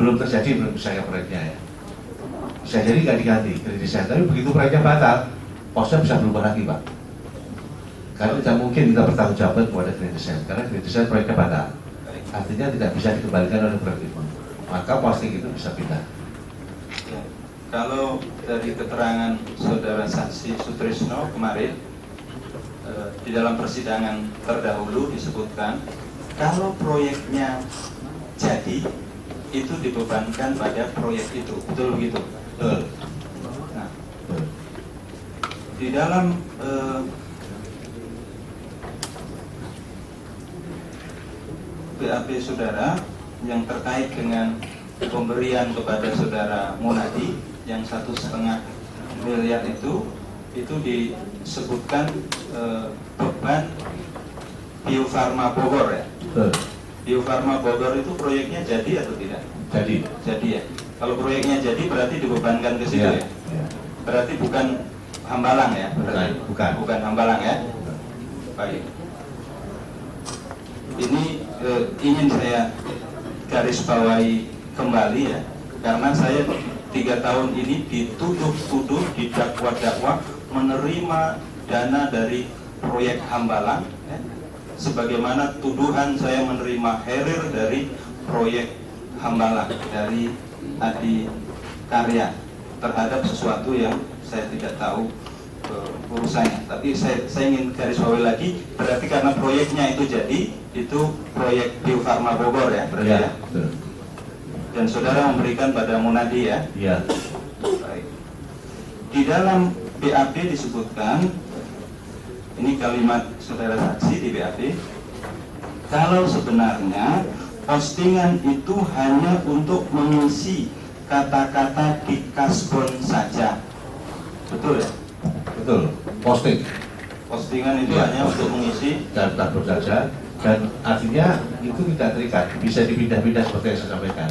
belum terjadi belum misalnya proyeknya ya. Bisa jadi nggak diganti grand design, tapi begitu proyeknya batal, posnya bisa berubah lagi Pak. Karena tidak mungkin kita bertanggung jawab kepada grand design, karena grand design proyeknya batal. Artinya tidak bisa dikembalikan oleh proyek itu. Maka posting itu bisa pindah. Ya. Kalau dari keterangan saudara saksi Sutrisno kemarin di dalam persidangan terdahulu disebutkan kalau proyeknya jadi itu dibebankan pada proyek itu, betul begitu? Betul. Nah, di dalam BAP saudara yang terkait dengan pemberian kepada saudara Munadi yang 1,5 miliar itu disebutkan beban Bio Farma Bogor ya. Betul. Bio Farma Bogor itu proyeknya jadi atau tidak? Jadi. Jadi ya. Kalau proyeknya jadi berarti dibebankan ke situ Ya. ya. Ya. Berarti bukan Hambalang ya. Berarti. Bukan. Hambalang ya. Baik. Ini ingin saya garis bawahi kembali ya, karena saya 3 tahun ini dituduh-tuduh, didakwa-dakwa menerima dana dari proyek Hambalang ya. Sebagaimana tuduhan saya menerima herir dari proyek Hambalang dari Adi Karya terhadap sesuatu yang saya tidak tahu urusannya. Tapi saya ingin garis bawahi lagi, berarti karena proyeknya itu jadi, itu proyek Bio Farma Bogor ya, berarti ya. Betul. Dan saudara memberikan pada Munadi ya. Iya. Baik. Di dalam BAP disebutkan, ini kalimat saudara saksi di BAP, kalau sebenarnya postingan itu hanya untuk mengisi kata-kata di kasbon saja, betul ya? Betul. Postingan itu Ya, hanya untuk mengisi dan takbur saja, dan artinya itu tidak terikat, bisa dipindah-pindah seperti yang saya sampaikan.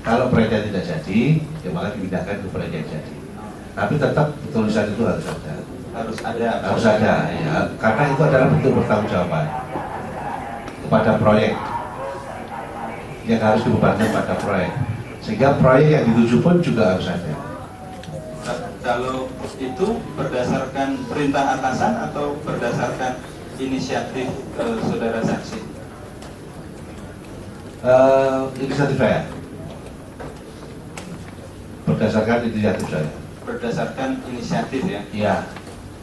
Kalau proyeknya tidak jadi, ya malah dipindahkan ke proyek yang jadi. Tapi tetap tulisan itu harus ada. Harus ada, ya. Karena itu adalah bentuk pertanggungjawaban kepada proyek yang harus dibebankan pada proyek. Sehingga proyek yang dituju pun juga harus ada. Kalau itu berdasarkan perintah atasan atau berdasarkan inisiatif saudara saksi? Inisiatif saya. Berdasarkan inisiatif saya. Berdasarkan inisiatif ya. Iya.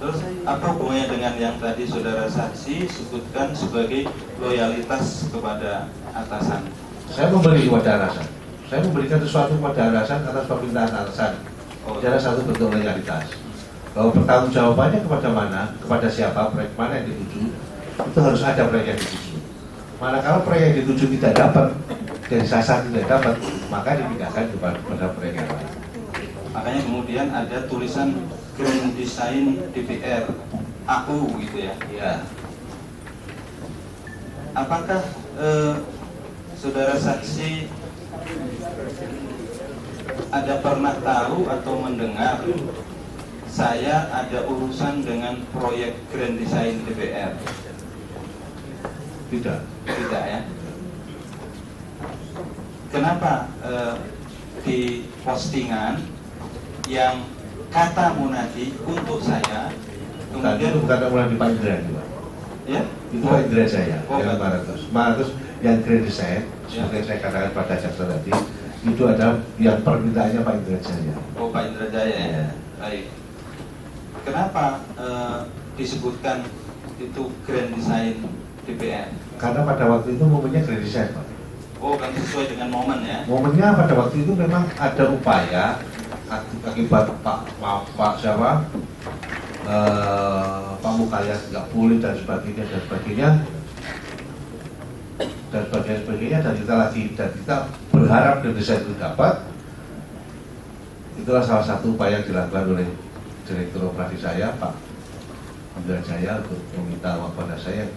Terus apa hubungannya dengan yang tadi saudara saksi sebutkan sebagai loyalitas kepada atasan? Saya memberi kepada atasan. Saya memberikan sesuatu kepada atasan atas permintaan atasan. Adalah satu bentuk loyalitas. Bahwa pertanggungjawabannya kepada mana, kepada siapa, proyek mana yang dituju, itu harus ada proyek yang dituju. Manakala proyek yang dituju tidak dapat, dari sasaran tidak dapat, maka dipindahkan kepada proyek yang lain. Makanya kemudian ada tulisan Grand Design DPR AU gitu ya. Ya. Apakah saudara saksi ada pernah tahu atau mendengar saya ada urusan dengan proyek Grand Design DPR? Tidak. Tidak ya. Kenapa di postingan yang kata Munadi untuk saya, kemudian Itu bukan mulai di Pak Indra juga. ya? Itu Pak Indra saya, Oh, yang 500 yang Grand Design, seperti yang saya katakan pada jaksa tadi, itu ada yang permintaannya Pak Indra Jaya. Oh, Pak Indra Jaya ya. Ya. Baik. Kenapa disebutkan itu Grand Design DPR? Karena pada waktu itu momennya Grand Design, Pak. Oh, kan sesuai dengan momen ya. Momennya pada waktu itu memang ada upaya akibat Pak siapa Pak Mukayas nggak pulih dan sebagainya dan kita berharap Grand Design itu dapat. Itulah salah satu upaya yang dilakukan oleh Direktur Operasi saya Pak Indra Jaya untuk meminta uang kepada saya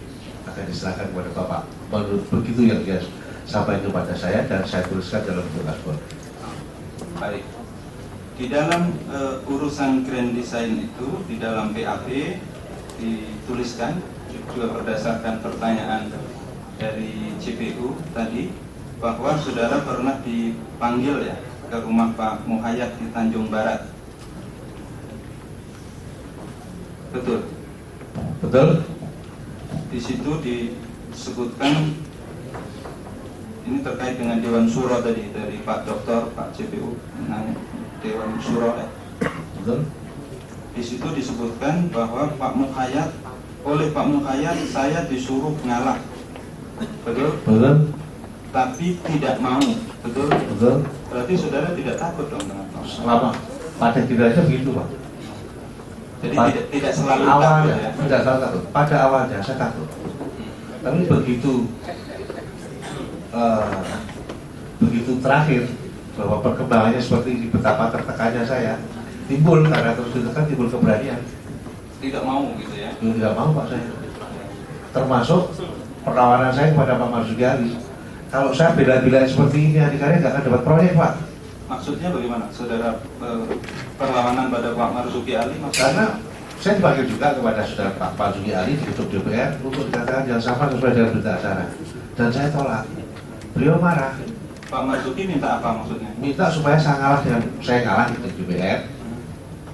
akan diserahkan kepada Bapak. Menurut begitu yang dia sampaikan kepada saya dan saya tuliskan dalam bentuk kasbon. Baik. Di dalam urusan Grand Design itu, di dalam BAP dituliskan juga berdasarkan pertanyaan dari CPU tadi, bahwa saudara pernah dipanggil ya ke rumah Pak Muhayyad di Tanjung Barat. Betul. Betul? Di situ disebutkan ini terkait dengan Dewan Syuro tadi dari Pak Dokter, Pak CPU, Dewan Syuro. Betul? Di situ disebutkan bahwa oleh Pak Muhayyad saya disuruh ngalah. Betul? Betul? Tapi tidak mau. Betul? Betul? Berarti saudara tidak takut dong dengan Pak? Selama pada kita aja begitu, Pak. Jadi tidak selalu awalnya, takut ya? tidak selalu takut. Pada awalnya saya takut. Tapi begitu terakhir bahwa perkembangannya seperti ini, betapa tertekannya saya, timbul karena terus ditekan, timbul keberanian. Tidak mau gitu ya? Tidak mau, Pak, saya. Termasuk perlawanan saya kepada Pak Marzuki Ali. Kalau saya bela-belain seperti ini, adik-adik nggak akan dapat proyek, Pak. Maksudnya bagaimana, saudara, perlawanan pada Pak Marzuki Ali? Karena saya dipanggil juga kepada saudara Pak Marzuki Ali di gedung DPR untuk dikatakan jangan sama sesuai dengan berita acara, dan saya tolak. Beliau marah. Pak Marzuki minta apa maksudnya? Minta supaya saya ngalah di DPR.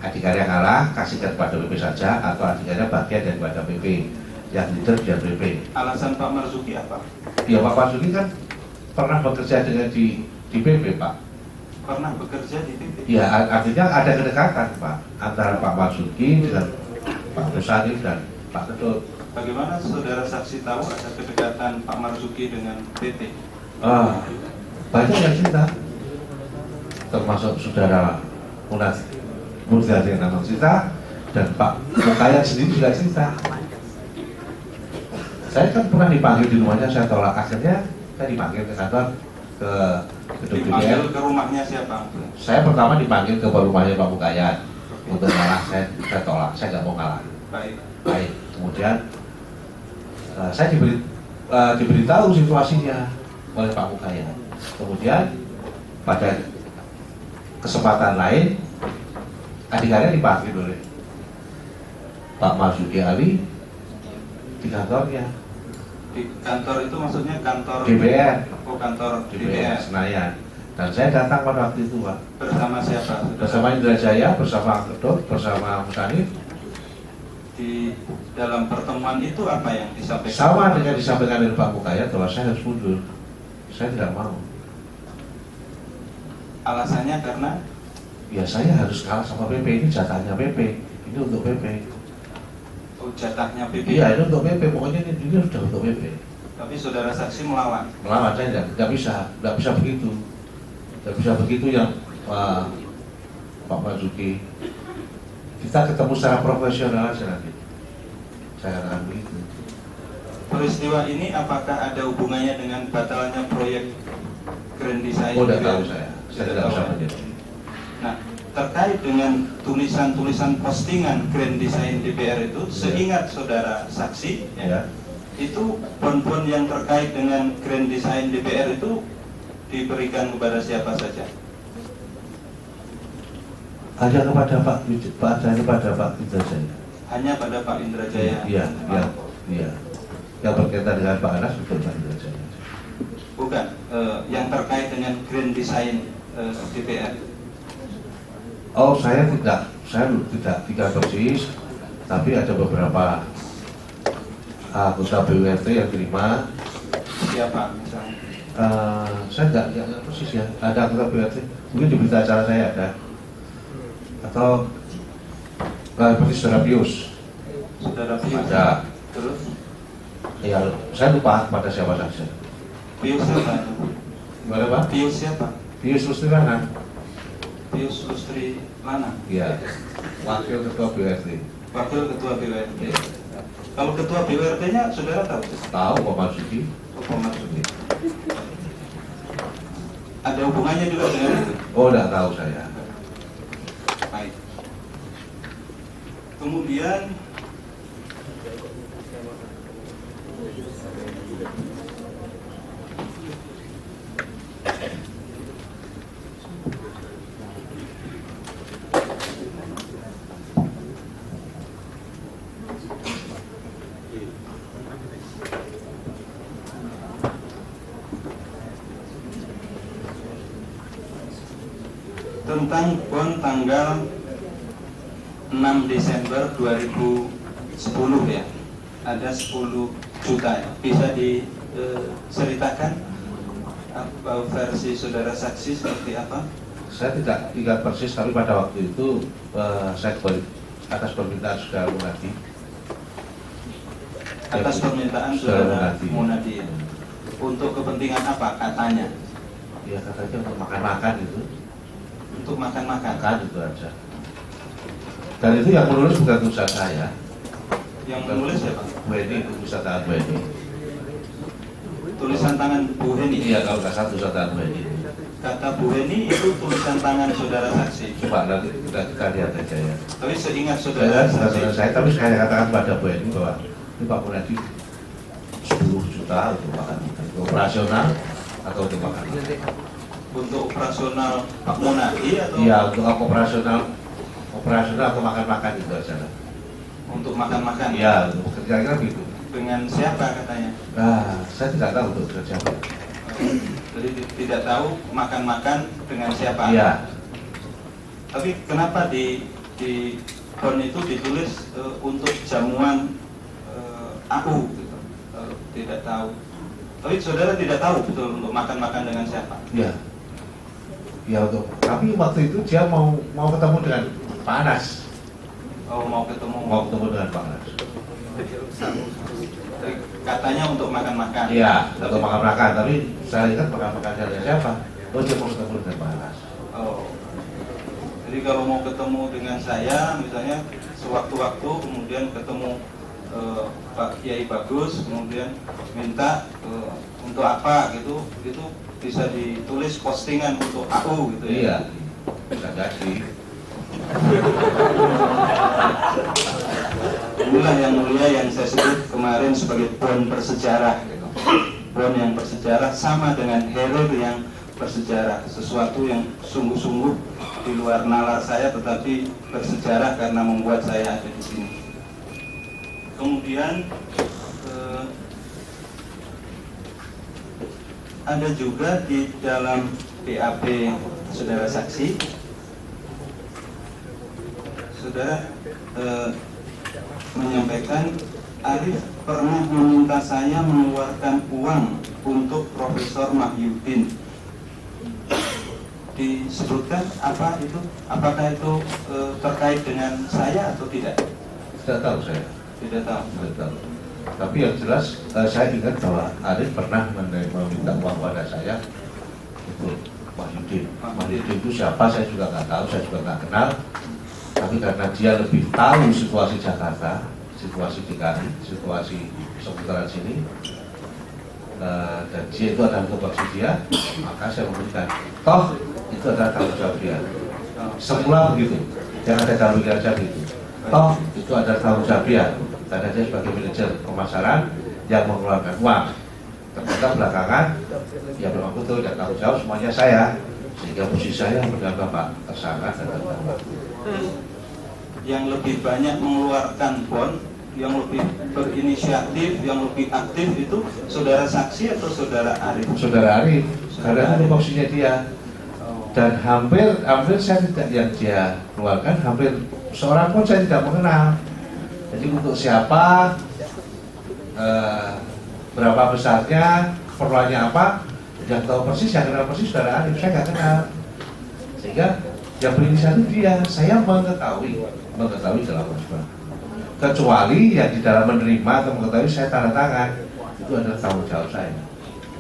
Adik-adik ngalah, kasihkan kepada PP saja, atau adik-adik bagian daripada PP yang leader dan PP. Alasan Pak Marzuki apa? Ya, Pak Marzuki kan pernah bekerja dengan di PP, Pak. Pernah bekerja di PP? Ya, artinya ada kedekatan, Pak, antara Pak Marzuki dengan Pak Musanif dan Pak Ketut. Bagaimana saudara saksi tahu ada kedekatan Pak Marzuki dengan PT? Banyak yang cerita, termasuk saudara Murtiati yang namanya cerita, dan Pak Muhayyad sendiri juga cerita. Saya kan pernah dipanggil di rumahnya, saya tolak. Akhirnya saya dipanggil ke kantor, ke gedung DPR. Dipanggil ke rumahnya siapa? Saya pertama dipanggil ke rumahnya Pak Muhayyad untuk ngalah, saya tolak, saya nggak mau ngalah. Baik. Kemudian saya diberitahu situasinya oleh Pak Muhayyad. Kemudian pada kesempatan lain, adik-adik dipanggil oleh Pak Marzuki Ali di kantornya. Di kantor itu maksudnya kantor DPR. Oh, kantor DPR DPR. Senayan. Dan saya datang pada waktu itu, Pak. Bersama siapa? Bersama Indra Jaya, bersama Ketut, bersama Musanif. Di dalam pertemuan itu apa yang disampaikan? Sama dengan disampaikan oleh Pak Muhayyad bahwa saya harus mundur. Saya tidak mau. Alasannya karena? Ya, saya harus kalah sama PP. Ini jatahnya PP. Ini untuk PP. Oh, jatahnya PP? Iya, ini untuk PP. Pokoknya ini sudah untuk PP. Tapi saudara saksi melawan? Melawan saya tidak bisa begitu. Tidak bisa begitu yang Pak Marzuki. Kita ketemu secara profesional aja nanti. Saya katakan begitu. Peristiwa ini apakah ada hubungannya dengan batalnya proyek Grand Design? Oh, tidak tahu saya tidak bisa menjawab. Nah, terkait dengan tulisan-tulisan postingan Grand Design DPR itu, seingat saudara saksi, Ya. itu bon-bon yang terkait dengan Grand Design DPR itu diberikan kepada siapa saja? Hanya kepada Pak Indra Jaya. Hanya pada Pak Indra Jaya? Iya. Yang berkaitan dengan Pak Anas betul Pak Indra Jaya. Bukan, yang terkait dengan Grand Design DPR. Oh, saya tidak persis, tapi ada beberapa anggota BUMT yang terima. Siapa misalnya? Saya tidak persis ya. Ada anggota BUMT, mungkin di berita acara saya ada. Atau seperti saudara Pius. Saudara Pius. Ada. Terus? Ya, saya lupa pada siapa saja. Pius siapa? Gimana, Pak? Pius siapa? Pius Lustri-Lana. Pius Lustri-Lana. Iya. Wakil Ketua BUMT. Wakil Ketua BUMT. Kalau Ketua BUMT-nya saudara tahu? Tahu Pak Marzuki. Pak Marzuki. Ada hubungannya juga dengan itu? Oh, tidak tahu saya. Baik. Kemudian tentang bon tanggal 6 Desember 2010 ya, ada 10 juta ya. Bisa diceritakan versi saudara saksi seperti apa? Saya tidak ingat persis, tapi pada waktu itu saya atas permintaan saudara Munadi. Atas permintaan saudara Munadi. Untuk kepentingan apa katanya? Ya katanya untuk makan-makan itu. Untuk makan-makan? Makan itu aja. Dan itu yang menulis bukan tulisan saya. Yang menulis siapa? Bu Heni, itu tulisan tangan Bu Heni. Tulisan tangan Bu Heni? Iya, kalau nggak salah tulisan tangan Bu Heni. Kata Bu Heni itu tulisan tangan saudara saksi. Coba nanti kita lihat aja ya. Tapi seingat saudara saksi. Tapi saya katakan pada Bu Heni bahwa ini Pak Munadi 10 juta untuk makan, untuk operasional atau untuk makan. Untuk operasional Pak Munadi atau? Iya, untuk operasional atau makan-makan itu aja. Untuk makan-makan? Iya, untuk kira-kira gitu. Dengan siapa katanya? Nah, saya tidak tahu untuk siapa. Jadi tidak tahu makan-makan dengan siapa? Iya. Tapi kenapa di bon itu ditulis untuk jamuan AU gitu? Tidak tahu. Tapi saudara tidak tahu betul untuk makan-makan dengan siapa? Iya. Ya untuk. Tapi waktu itu dia mau ketemu dengan Pak Anas. Oh, mau ketemu dengan Pak Anas. Katanya untuk makan-makan. Iya, untuk makan-makan. Tapi saya lihat makan-makan dengan siapa? Oh, dia mau ketemu dengan Pak Anas. Oh. Jadi kalau mau ketemu dengan saya, misalnya sewaktu-waktu kemudian ketemu Pak Kiai Bagus, kemudian minta untuk apa gitu, itu bisa ditulis postingan untuk AU gitu ya? Iya, bisa jadi. Inilah yang mulia yang saya sebut kemarin sebagai bon bersejarah gitu. Bon yang bersejarah sama dengan herir yang bersejarah, sesuatu yang sungguh-sungguh di luar nalar saya tetapi bersejarah karena membuat saya ada di sini. Kemudian ada juga di dalam BAP saudara saksi, saudara menyampaikan Arif pernah meminta saya mengeluarkan uang untuk Profesor Mahyudin. Disebutkan apa itu? Apakah itu terkait dengan saya atau tidak? Tidak tahu saya. Tidak tahu. Tidak tahu. Tapi yang jelas saya ingat bahwa Arif pernah meminta uang pada saya untuk Mahyudin. Mahyudin itu siapa saya juga nggak tahu, saya juga nggak kenal. Tapi karena dia lebih tahu situasi Jakarta, situasi DKI, situasi seputaran sini, dan dia itu adalah tupoksi dia, maka saya memberikan. Toh itu adalah tanggung jawab dia. Semula begitu, jangan ada dalam pikiran saya begitu. Toh itu adalah tanggung jawab dia. Karena dia sebagai manajer pemasaran yang mengeluarkan uang. Ternyata belakangan, ya memang betul dan tanggung jawab semuanya saya. Sehingga posisi saya dengan Bapak tersangka dan terdakwa. Yang lebih banyak mengeluarkan bon, yang lebih berinisiatif, yang lebih aktif itu saudara saksi atau saudara Arif? Saudara Arif, karena itu posisinya dia. Dan hampir saya tidak yang dia keluarkan, hampir seorang pun saya tidak mengenal. Jadi untuk siapa, berapa besarnya, perluannya apa, yang tahu persis, yang kenal persis saudara Arif, saya nggak kenal. Sehingga yang berinisiatif dia, saya mengetahui dalam proses. Kecuali yang di dalam menerima atau mengetahui saya tanda tangan, itu adalah tanggung jawab saya.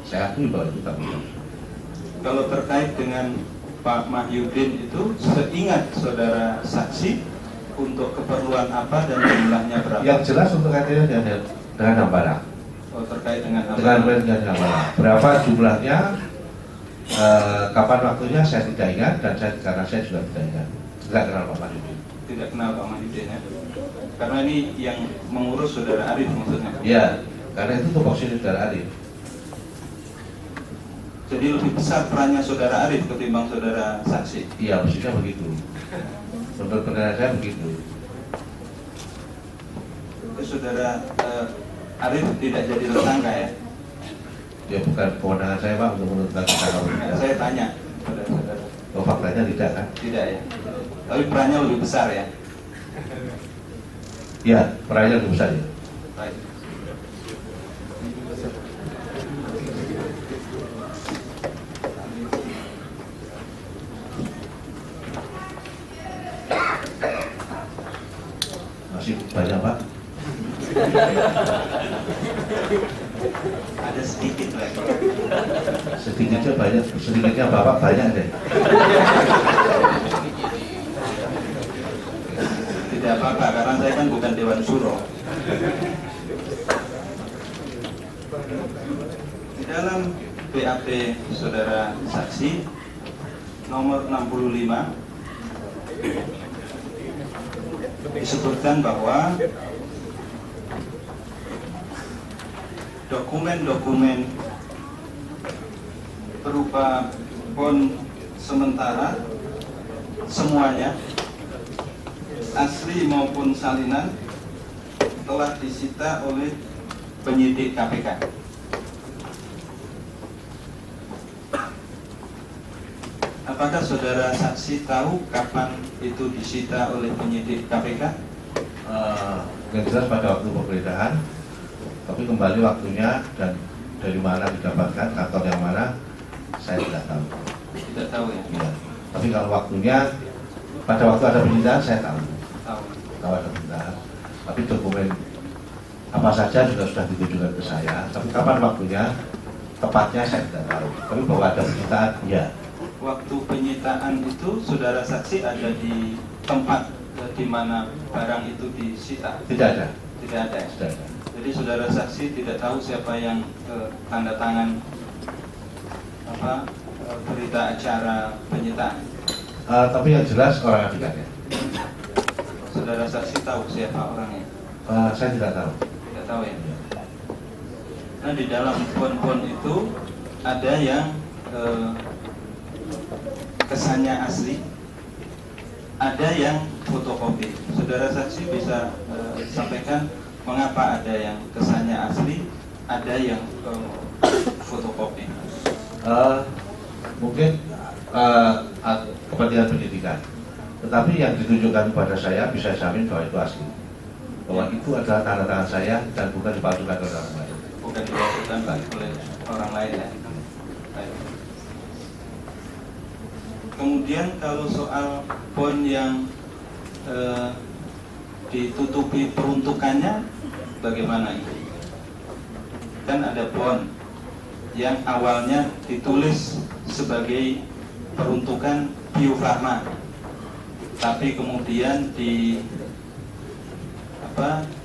Saya akui bahwa itu tanggung jawab. Kalau terkait dengan Pak Mahyudin itu, seingat saudara saksi, untuk keperluan apa dan jumlahnya berapa? Yang jelas untuk kaitannya dengan barang. Oh, terkait dengan apa? Dengan barang. Berapa jumlahnya, kapan waktunya saya tidak ingat, dan karena saya juga tidak ingat. Tidak kenal Pak Mahyudin. Tidak kenal Pak Mahyudin ya? Karena ini yang mengurus saudara Arif maksudnya? Iya, karena itu tupoksi saudara Arif. Jadi lebih besar perannya saudara Arif ketimbang saudara saksi? Iya, maksudnya begitu. Menurut pendapat saya begitu. Saudara Arif tidak jadi tersangka ya? Ya bukan kewenangan saya Pak untuk menentukan tersangka. Saya tanya pada saudara. Oh Oh, faktanya tidak kan? Tidak ya. Tapi perannya lebih besar ya. Ya, perannya lebih besar ya. Baik. Masih banyak Pak. Ada sedikit lagi. Sedikitnya banyak, sedikitnya Bapak banyak deh. Tidak apa-apa, karena saya kan bukan Dewan Suro. Di dalam BAP saudara saksi nomor 65 disebutkan bahwa dokumen-dokumen berupa bond sementara semuanya asli maupun salinan telah disita oleh penyidik KPK. Apakah saudara saksi tahu kapan itu disita oleh penyidik KPK? Yang jelas pada waktu penggeledahan, tapi kembali waktunya dan dari mana didapatkan, kantor yang mana, saya tidak tahu. Tidak tahu ya? Ya. Tapi kalau waktunya, pada waktu ada penyitaan saya tahu. Tahu. Tahu ada penyitaan. Tapi dokumen apa saja sudah ditujukan ke saya. Tapi kapan waktunya, tepatnya saya tidak tahu. Tapi bahwa ada penyitaan, ya. Waktu penyitaan itu saudara saksi ada di tempat di mana barang itu disita? Tidak ada. Tidak ada ya? Tidak ada. Jadi saudara saksi tidak tahu siapa yang tanda tangan berita acara penyitaan. Tapi yang jelas orang adiknya. Saudara saksi tahu siapa orangnya? Saya tidak tahu. Tidak tahu ya. Nah, di dalam pon-pon itu ada yang kesannya asli, ada yang fotokopi. Saudara saksi bisa sampaikan mengapa ada yang kesannya asli, ada yang fotokopi. Mungkin kepentingan pendidikan, tetapi yang ditunjukkan kepada saya bisa jamin bahwa itu asli, bahwa itu adalah tanda tangan saya dan bukan dipalsukan oleh orang lain. Bukan dipalsukan oleh orang lain ya. Baik. Kemudian kalau soal bond yang ditutupi peruntukannya, bagaimana itu? Kan ada bond yang awalnya ditulis sebagai peruntukan Bio Farma, tapi kemudian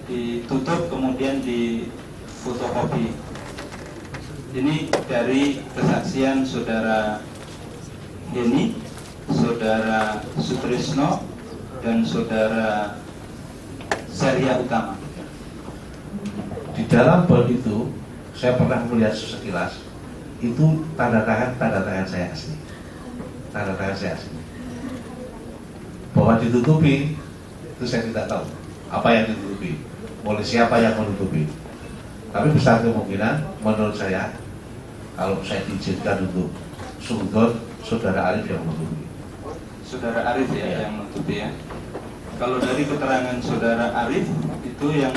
ditutup kemudian di fotokopi. Ini dari kesaksian saudara Heni, saudara Sutrisno, dan saudara Zarya Utama. Di dalam bond itu saya pernah melihat sekilas, itu tanda tangan saya asli. Tanda tangan saya asli. Bahwa ditutupi itu saya tidak tahu apa yang ditutupi, oleh siapa yang menutupi. Tapi besar kemungkinan menurut saya, kalau saya diizinkan untuk sudut, saudara Arif yang menutupi. Saudara Arif ya, yang menutupi ya. Kalau dari keterangan saudara Arif itu yang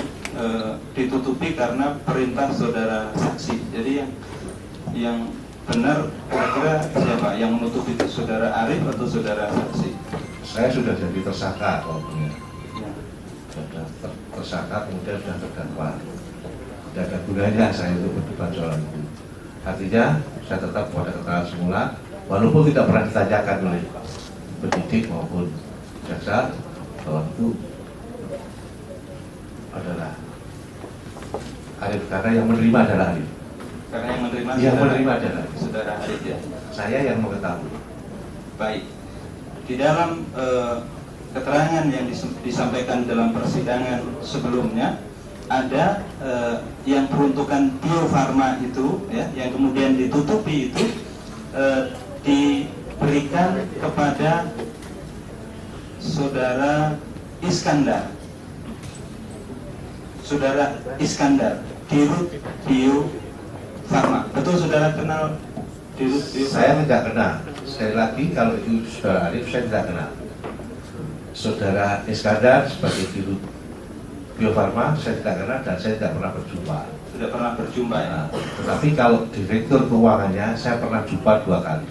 ditutupi karena perintah saudara saksi. Jadi yang benar kira-kira siapa yang menutupi itu, saudara Arif atau saudara saksi? Saya sudah jadi tersangka kalau punya. Ya. Sudah tersangka kemudian sudah terdakwa. Tidak ada gunanya saya untuk berdebat soal itu. Artinya saya tetap pada keterangan semula, walaupun tidak pernah ditanyakan oleh penyidik maupun jaksa bahwa itu adalah Arif, karena yang menerima adalah Arif. Karena yang menerima adalah saudara Arif ya. Saya yang mengetahui. Baik. Di dalam keterangan yang disampaikan dalam persidangan sebelumnya ada yang peruntukan Bio Farma itu ya, yang kemudian ditutupi itu diberikan kepada saudara Iskandar. Saudara Iskandar, Dirut Bio Farma. Betul saudara kenal Dirut Bio Farma? Saya tidak kenal. sekali lagi kalau itu saudara Arif saya tidak kenal. Saudara Iskandar sebagai Dirut Bio Farma saya tidak kenal dan saya tidak pernah berjumpa. Sudah pernah berjumpa ya? Nah, tetapi kalau direktur keuangannya saya pernah jumpa 2 kali.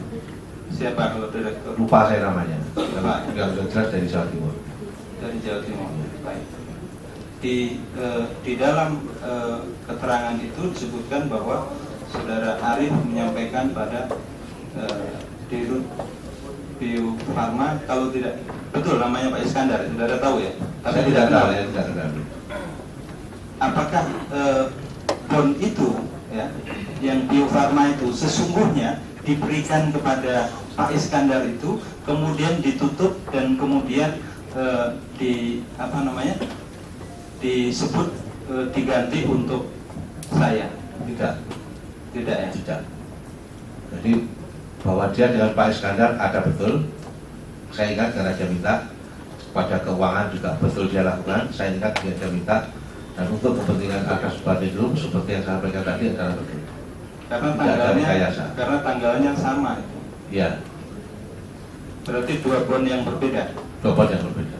Siapa kalau direktur? Lupa saya namanya. Lupa. Yang jelas dari Jawa Timur. Dari Jawa Timur. Baik. Di dalam keterangan itu disebutkan bahwa saudara Arif menyampaikan pada Dirut Bio Farma, kalau tidak betul namanya Pak Iskandar, saudara tahu ya? Saya tidak tahu, ya tidak kenal. Apakah bon itu ya, yang Bio Farma itu sesungguhnya diberikan kepada Pak Iskandar itu, kemudian ditutup dan kemudian disebut diganti untuk saya? Tidak ya? Tidak. Jadi bahwa dia dengan Pak Iskandar ada betul. Saya ingat karena dia minta pada keuangan juga betul dia lakukan. Saya ingat dia minta, dan untuk kepentingan atas Bandung seperti yang saya sampaikan tadi adalah betul. Karena tanggalnya sama. Iya. Berarti 2 bon yang berbeda. 2 bon yang berbeda.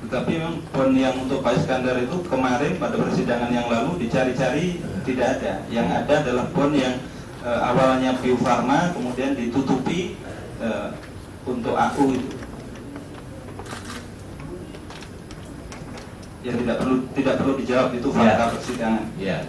Tetapi memang bon yang untuk Pak Iskandar itu kemarin pada persidangan yang lalu dicari-cari tidak ada. Yang ada adalah bon yang awalnya Bio Farma kemudian ditutupi untuk aku itu. Ya tidak perlu dijawab, itu fakta persidangan. Iya.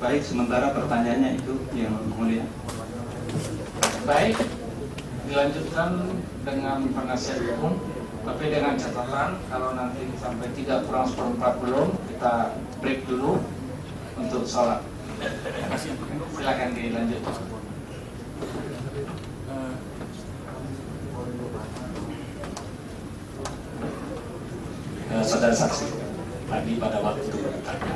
Baik, sementara pertanyaannya itu yang mulia. Baik, dilanjutkan dengan penasihat hukum, tapi dengan catatan kalau nanti sampai 3 kurang seperempat belum, kita break dulu untuk sholat. Silakan dilanjutkan. Saudara saksi, tadi pada waktu bertanya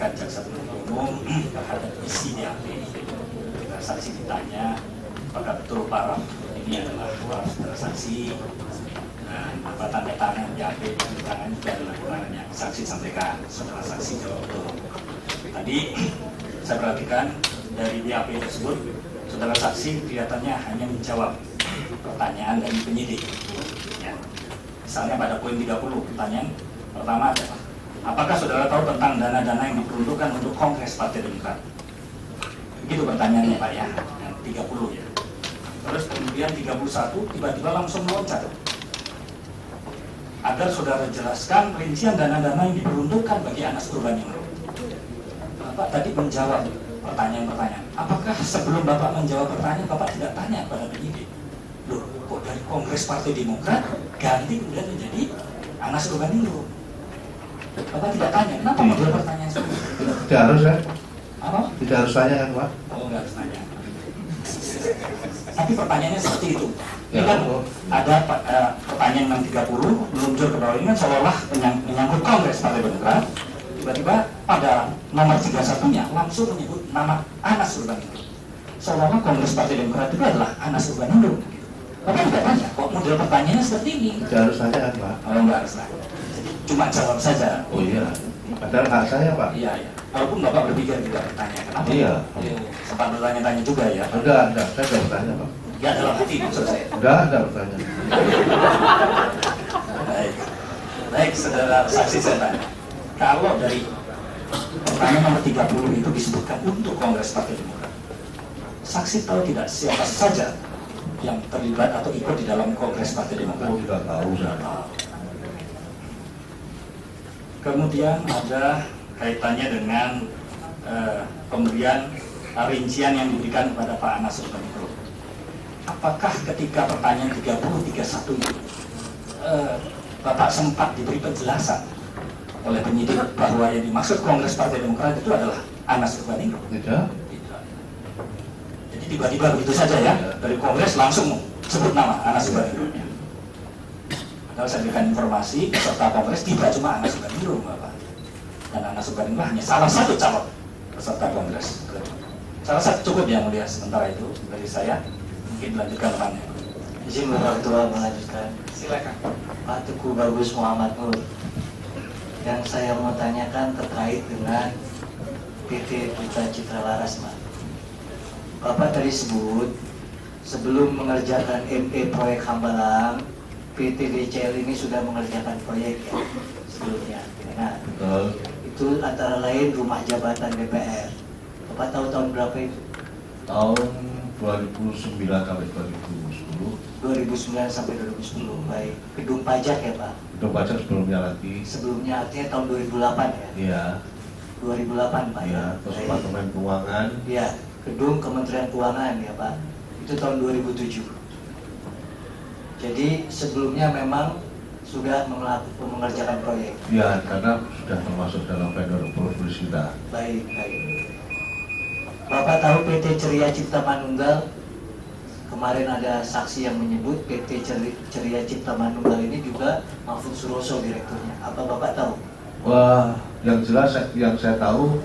jaksa penuntut umum terhadap isi BAP, saksi ditanya apakah betul para ini adalah saudara saksi, dan apa tanda tangan BAP di tangan juga adalah keterangan yang saksi sampaikan. Saudara saksi jawab betul. Tadi saya perhatikan dari BAP tersebut, saudara saksi kelihatannya hanya menjawab pertanyaan dari penyidik. Ya. Misalnya pada poin 30, pertanyaan pertama adalah, apakah saudara tahu tentang dana-dana yang diperuntukkan untuk Kongres Partai Demokrat? Begitu pertanyaannya Pak ya, yang 30 ya. Terus kemudian 31 tiba-tiba langsung loncat. Agar saudara jelaskan rincian dana-dana yang diperuntukkan bagi Anas Urbaningrum. Bapak tadi menjawab pertanyaan-pertanyaan. Apakah sebelum Bapak menjawab pertanyaan, Bapak tidak tanya kepada penyidik? Loh, kok dari Kongres Partai Demokrat ganti kemudian menjadi Anas Urbaningrum? Bapak tidak tanya, kenapa menjawab pertanyaan seperti itu? Tidak harus ya? Apa? Tidak harus tanya kan Pak? Oh, nggak harus tanya. Tapi pertanyaannya seperti itu. Ini Ya, kan oh. ada pertanyaan 630 meluncur ke bawah ini kan seolah menyangkut Kongres Partai Demokrat. Tiba-tiba pada nomor 31-nya langsung menyebut nama Anas Urbaningrum. Seolah-olah Kongres Partai Demokrat itu adalah Anas Urbaningrum. Bapak tidak tanya, kok model pertanyaannya seperti ini? Tidak harus tanya kan Pak? Oh, nggak harus tanya. Cuma jawab saja. Oh iya. Padahal hak saya Pak. Iya, iya. Walaupun Bapak berpikir juga bertanya, kenapa? Iya. Sempat bertanya-tanya juga ya. Enggak, saya tidak bertanya Pak. Ya dalam hati maksud saya. Enggak bertanya. Baik, baik saudara saksi saya tanya. Kalau dari pertanyaan nomor 30 itu disebutkan untuk Kongres Partai Demokrat, saksi tahu tidak siapa saja yang terlibat atau ikut di dalam Kongres Partai Demokrat? Aku tidak tahu saya. Kemudian ada kaitannya dengan pemberian rincian yang diberikan kepada Pak Anas Urbaningrum. Apakah ketika pertanyaan 30-31 itu Bapak sempat diberi penjelasan oleh penyidik bahwa yang dimaksud Kongres Partai Demokrat itu adalah Anas Urbaningrum? Tidak. Tidak. Jadi tiba-tiba begitu saja ya, dari Kongres langsung sebut nama Anas Urbaningrum. Kalau saya berikan informasi, peserta kongres tidak cuma Anas Urbaningrum, Bapak. Dan Anas Urbaningrum hanya salah satu calon peserta kongres. Salah satu cukup yang mulia sementara itu dari saya. Mungkin lanjutkan rekannya. Izin Bapak Ketua melanjutkan. Silakan. Pak Teguh Bagus Muhammad Nur. Yang saya mau tanyakan terkait dengan PT Putra Citra Laras, Pak. Bapak tadi sebut sebelum mengerjakan ME proyek Hambalang, PT DCL ini sudah mengerjakan proyek ya sebelumnya. Nah, Betul. itu antara lain rumah jabatan DPR. Bapak tahu tahun berapa itu? Tahun 2009 sampai 2010. 2009 sampai 2010. Baik. Gedung pajak ya Pak? Itu baca sebelumnya lagi. Sebelumnya artinya tahun 2008 ya? Iya. 2008 Pak Iya. ya? Terus Baik. Departemen Keuangan. Ya, gedung Kementerian Keuangan ya Pak. Itu tahun 2007. Jadi sebelumnya memang sudah mengerjakan proyek. Iya, karena sudah termasuk dalam vendor approval kita. Baik, baik. Bapak tahu PT Ceria Cipta Manunggal? Kemarin ada saksi yang menyebut PT Ceria Cipta Manunggal ini juga Mahfud Suroso direkturnya. Apa Bapak tahu? Wah, yang jelas yang saya tahu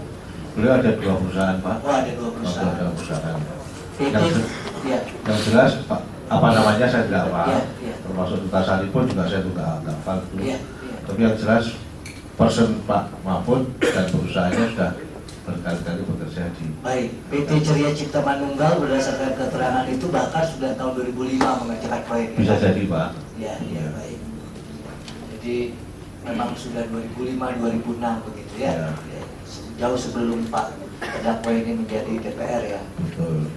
beliau ada 2 perusahaan, Pak. Oh, ada 2 perusahaan. Ada perusahaan. PT, ya, Yang jelas, Pak, apa namanya saya tidak paham. Iya, iya. Termasuk Duta Sari pun juga saya juga nggak paham. iya, iya. Tapi yang jelas person Pak Mahfud dan perusahaannya sudah berkali-kali bekerja di. Baik, PT Ceria Cipta Manunggal berdasarkan keterangan itu bahkan sudah tahun 2005 mengerjakan proyek. Bisa jadi, Pak. Ya, ya, baik. Jadi memang sudah 2005-2006 begitu ya. Ya. Ya. Jauh sebelum Pak terdakwa ini menjadi DPR ya. Betul.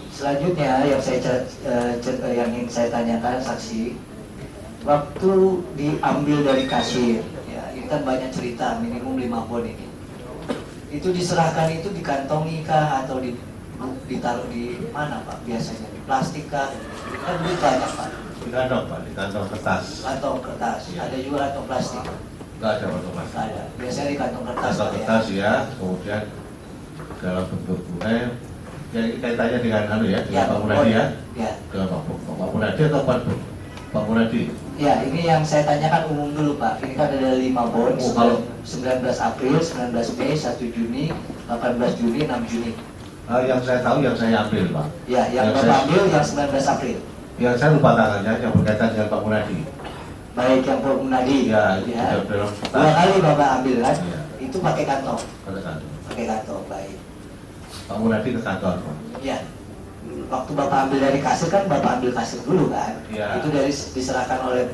Selanjutnya yang ingin saya tanyakan saksi, waktu diambil dari kasir, ya ini kan banyak cerita, minimum 5 bon ini. Itu diserahkan itu dikantongi kah atau ditaruh di mana Pak biasanya? Di plastik kah? Kan duit banyak Pak. Di kantong, Pak, di kantong kertas. Kantong kertas, ada juga kantong plastik. Nggak ada kantong kertas. Nggak ada. Biasanya di kantong kertas. Kantong Pak, kertas ya, kemudian dalam bentuk bunga. Ya ini kaitannya dengan Ya, dengan Pak Munadi ya. Ya. Dengan Pak Munadi atau Pak Munadi? Ya, ini yang saya tanyakan umum dulu Pak. Ini kan ada 5 bon, Oh, kalau- 19 April, 19 Mei, 1 Juni, 18 Juni, 6 Juni. Yang saya tahu yang saya ambil, Pak. Ya, yang Bapak saya- ambil yang 19 April. Yang saya lupa tanggalnya yang berkaitan dengan Pak Munadi. Baik yang Pak Munadi. Ya, itu dalam Dua kali Bapak ambil kan? Iya. Itu pakai kantong. Pada kantong. Pakai kantong, baik. Pak Munadi ke kantor, Pak. Ya. Waktu Bapak ambil dari kasir kan Bapak ambil kasir dulu kan? Iya. Itu dari diserahkan oleh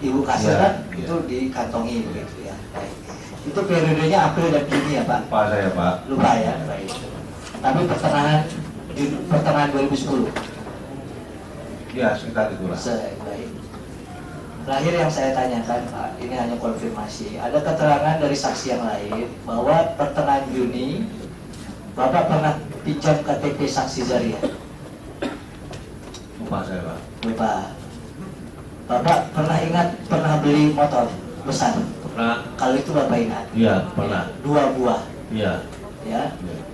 Ibu kasir Iya, kan? iya. Itu dikantongi begitu ya. Baik. Itu periodenya April dan Juni ya Pak? Lupa saya, Pak. Lupa ya, baik. Tapi pertengahan 2010. Ya, sekitar itulah. Baik. Terakhir yang saya tanyakan Pak, ini hanya konfirmasi. Ada keterangan dari saksi yang lain bahwa pertengahan Juni Bapak pernah pinjam KTP saksi Zaria. Lupa saya, Pak. Lupa. Bapak pernah beli motor besar. Pernah? Kalau itu Bapak ingat? Iya, pernah. 2 buah. Iya. Ya.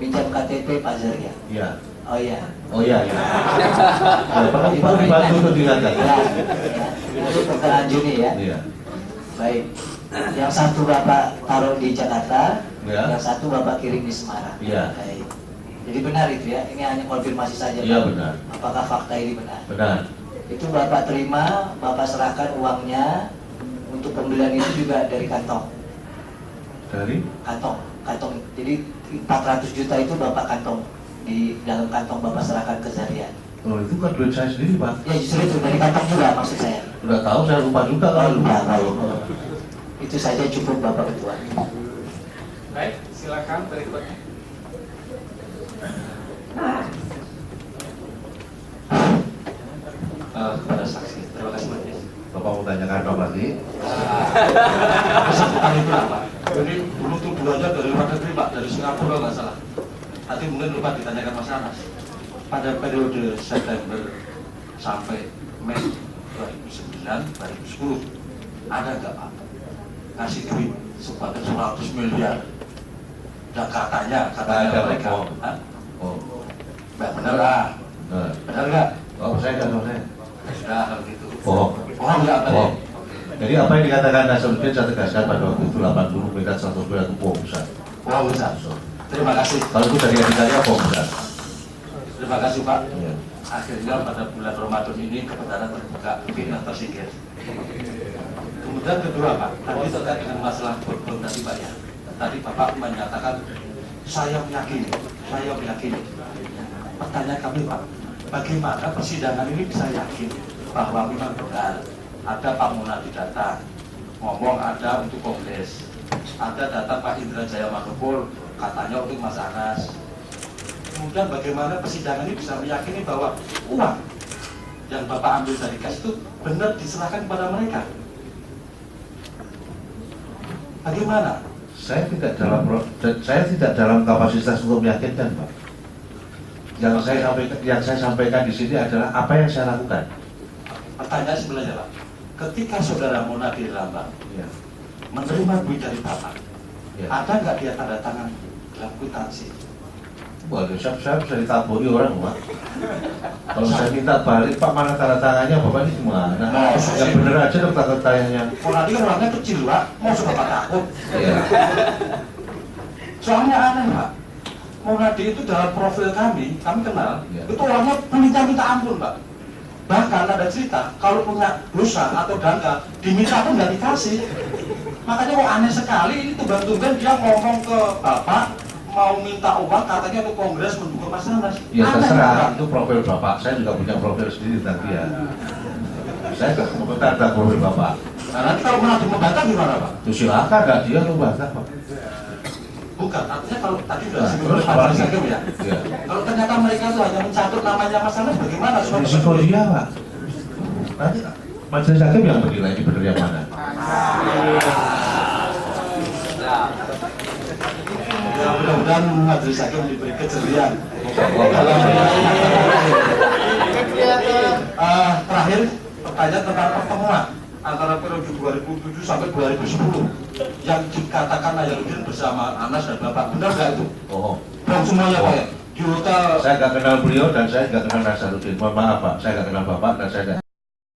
Pinjam KTP Pak Zaria. Iya. Oh iya. Oh iya, iya. Ya, Pak dibantu untuk diingatkan. Ya, itu pertengahan Juni ya. Iya. Baik. Yang satu Bapak taruh di Jakarta, Ya. yang satu Bapak kirim di Semarang. Iya. Baik. Jadi benar itu ya. Ini hanya konfirmasi saja. Iya, Pak. benar. Apakah fakta ini benar? Benar. Itu Bapak terima, Bapak serahkan uangnya untuk pembelian itu juga dari kantong. Dari? Kantong. Jadi 400 juta itu Bapak kantong. Di dalam kantong Bapak serahkan ke Zaria. Oh, itu kan duit saya sendiri, Pak. Ya justru itu dari kantong juga maksud saya. Udah tahu, saya lupa juga Oh, kalau lupa, baik. Itu saja cukup Bapak Ketua. Baik, silakan berikutnya. Kepada saksi, terima kasih Majelis. Bapak mau tanyakan apa lagi? Kesempatan itu apa? Jadi dulu tuduhannya dari luar negeri Pak, dari Singapura nggak salah. Nanti mungkin lupa ditanyakan Mas Anas. Pada periode September sampai Mei 2009-2010 ada nggak Pak ngasih duit sebanyak 100 miliar? Dan katanya Ada, mereka, Pak. Hah? Oh, Mbak, bener lah, benar. bener nggak? Oh, saya nggak tahu saya. Sudah kalau gitu. Bohong. Bohong nggak tadi? Bohong. Jadi apa yang dikatakan Nasaruddin saya tegaskan pada waktu itu 80 meter 100 meter itu bom besar. Wah besar. Terima kasih. Kalau itu dari adik saya bom besar. Terima kasih Pak. Iya. Akhirnya pada bulan Ramadan ini kebenaran terbuka, fitnah tersingkir. Kemudian kedua Pak, tadi terkait dengan masalah borbon tadi Pak ya. Tadi Bapak menyatakan saya meyakini. Pertanyaan kami Pak, bagaimana persidangan ini bisa yakin bahwa memang benar ada Pak Munadi datang, ngomong ada untuk kongres, ada datang Pak Indra Jaya Manggupul, katanya untuk Mas Anas. Kemudian bagaimana persidangan ini bisa meyakini bahwa uang yang Bapak ambil dari kas itu benar diserahkan kepada mereka? Bagaimana? Saya tidak dalam kapasitas untuk meyakinkan, Pak. Yang saya sampaikan di sini adalah apa yang saya lakukan. Pertanyaan sebenarnya Pak, ketika saudara Munadi Lambang Ya. menerima duit dari Bapak, Ya. ada nggak dia tanda tangan dalam kwitansi? Waduh, saya bisa ditaburi orang, Pak. Kalau saya minta balik, Pak, mana tanda tangannya, Bapak ini gimana? Yang bener aja dong tanda tangannya. Munadi kan orangnya kecil Pak, mau Bapak takut? Ya. Soalnya aneh Pak, Munadi itu dalam profil kami kenal, Ya. itu orangnya minta ampun Pak. Bahkan ada cerita, kalau punya dosa atau dangkal, diminta pun nggak dikasih. Makanya kok aneh sekali, ini tuban-tuban dia ngomong ke Bapak, mau minta uang katanya untuk kongres mendukung Mas Anas. Ya Aneh, terserah, Pak. itu profil Bapak. Saya juga punya profil sendiri tentang dia. Saya nggak komentar tentang profil Bapak. Nah nanti kalau Munadi membantah gimana Pak? Itu silakan, nggak dia lu bantah, Pak. Bukan, artinya kalau tadi sudah Nah, disinggung terus Pak apa Majelis lagi? Hakim ya. Ya. Kalau ternyata mereka itu hanya mencatut namanya Mas Anas, bagaimana? Risiko dia, Pak. Nanti majelis hakim yang menilai ini benar yang mana. Ya, mudah-mudahan Majelis Hakim diberi kejelian. Terakhir, pertanyaan tentang pertemuan antara periode 2007 sampai 2010 yang dikatakan Nazaruddin bersama Anas dan Bapak, benar nggak itu? Oh, Dan semuanya Pak ya? Di hotel saya nggak kenal beliau dan saya nggak kenal Nasaruddin. Mohon maaf, Pak, saya nggak kenal Bapak dan saya nggak